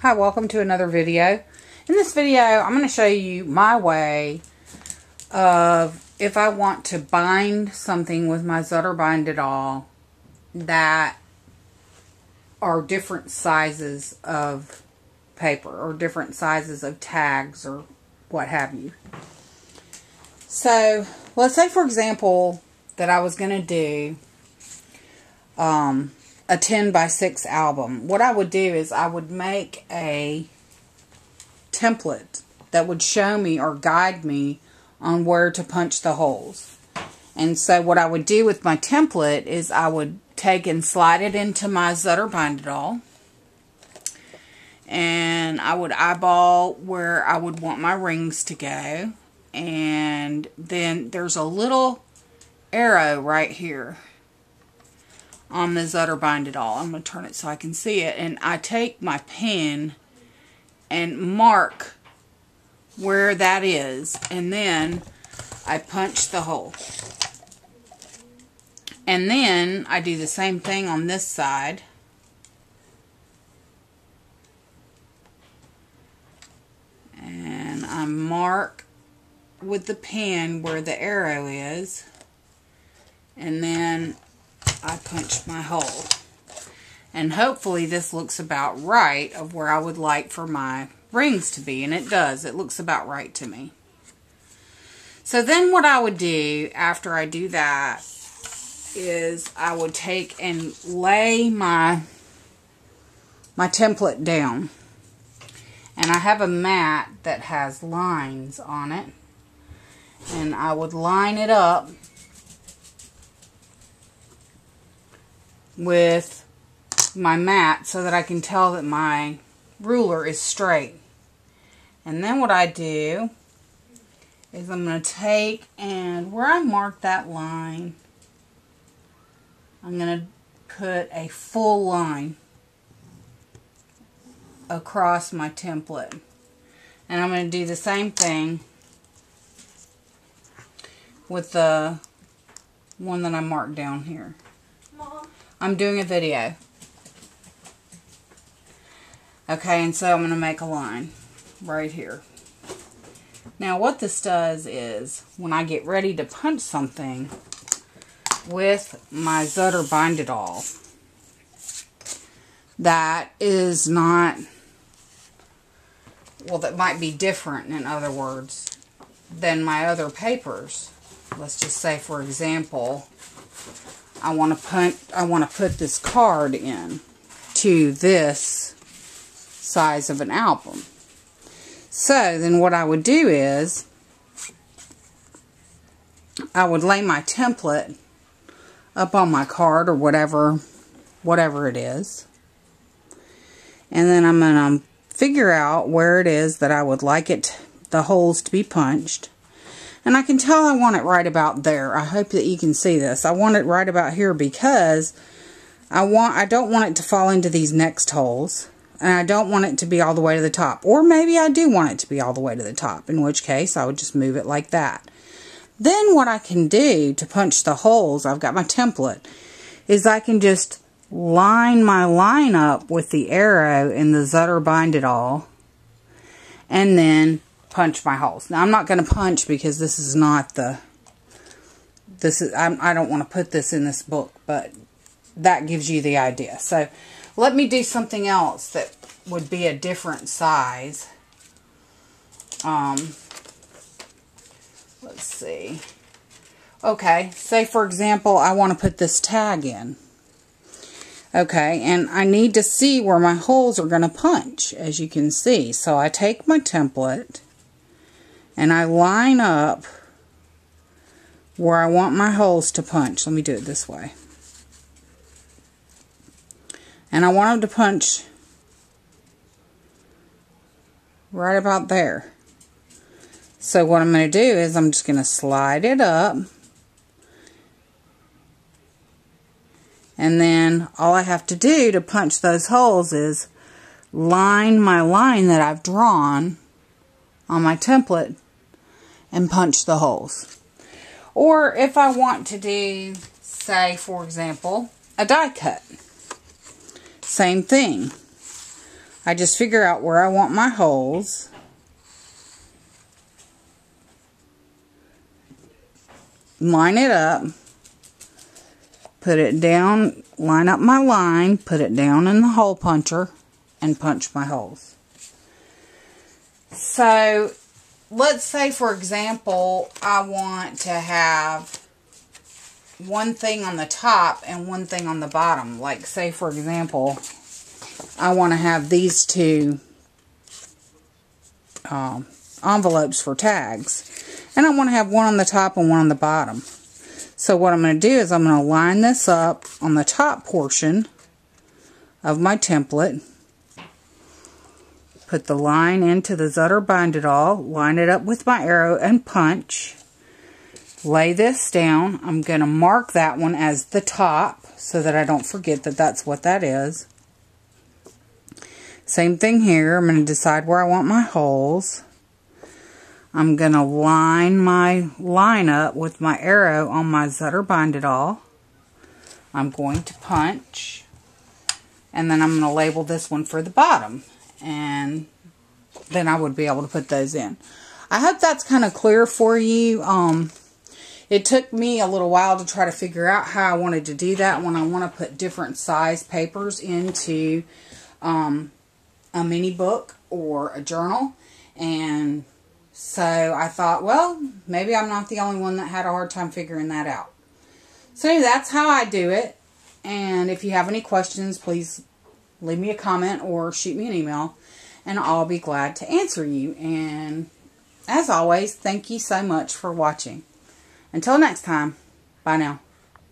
Hi, welcome to another video. In this video, I'm going to show you my way of if I want to bind something with my Zutter Bind-It-All that are different sizes of paper or different sizes of tags or what have you. So, let's say for example that I was going to do a 10 by 6 album. What I would do is I would make a template that would show me or guide me on where to punch the holes. And so what I would do with my template is I would take and slide it into my Zutter Bind-It-All. And I would eyeball where I would want my rings to go. And then there's a little arrow right here on the Zutter Bind-It-All. I'm going to turn it so I can see it. And I take my pen and mark where that is. And then I punch the hole. And then I do the same thing on this side. And I mark with the pen where the arrow is. And then I punch my hole. And hopefully this looks about right of where I would like for my rings to be. And it does. It looks about right to me. So then what I would do after I do that is I would take and lay my template down. And I have a mat that has lines on it. And I would line it up with my mat so that I can tell that my ruler is straight. And then what I do is I'm going to take and where I mark that line, I'm going to put a full line across my template. And I'm going to do the same thing with the one that I marked down here. Mom. I'm doing a video. Okay, and so I'm going to make a line right here. Now what this does is when I get ready to punch something with my Zutter Bind-It-All that is not, well, that might be different, in other words, than my other papers. Let's just say, for example, I want to put this card in to this size of an album. So then what I would do is I would lay my template up on my card or whatever it is. And then I'm going to figure out where it is that I would like the holes to be punched. And I can tell I want it right about there. I hope that you can see this. I want it right about here because I don't want it to fall into these next holes. And I don't want it to be all the way to the top. Or maybe I do want it to be all the way to the top. In which case I would just move it like that. Then what I can do to punch the holes, I've got my template, is I can just line my line up with the arrow in the Zutter Bind-It-All. And then punch my holes. Now I'm not going to punch because this is not the, I don't want to put this in this book, but that gives you the idea. So let me do something else that would be a different size. Let's see. Okay, say for example I want to put this tag in. Okay, and I need to see where my holes are going to punch, as you can see. So I take my template and I line up where I want my holes to punch. Let me do it this way. And I want them to punch right about there. So what I'm going to do is I'm just going to slide it up. And then all I have to do to punch those holes is line my line that I've drawn on my template and punch the holes. Or if I want to do, say for example, a die cut. Same thing. I just figure out where I want my holes. Line it up. Put it down, line up my line, put it down in the hole puncher, and punch my holes. So, let's say, for example, I want to have one thing on the top and one thing on the bottom. Like, say, for example, I want to have these two envelopes for tags. And I want to have one on the top and one on the bottom. So what I'm going to do is I'm going to line this up on the top portion of my template. Put the line into the Zutter Bind It All. Line it up with my arrow and punch. Lay this down. I'm going to mark that one as the top so that I don't forget that that's what that is. Same thing here. I'm going to decide where I want my holes. I'm going to line my line up with my arrow on my Zutter Bind It All. I'm going to punch. And then I'm going to label this one for the bottom. And then I would be able to put those in. I hope that's kind of clear for you. It took me a little while to try to figure out how I wanted to do that when I want to put different size papers into a mini book or a journal. And so I thought, well, maybe I'm not the only one that had a hard time figuring that out. So that's how I do it. And if you have any questions, please leave me a comment or shoot me an email. And I'll be glad to answer you. And as always, thank you so much for watching. Until next time, bye now.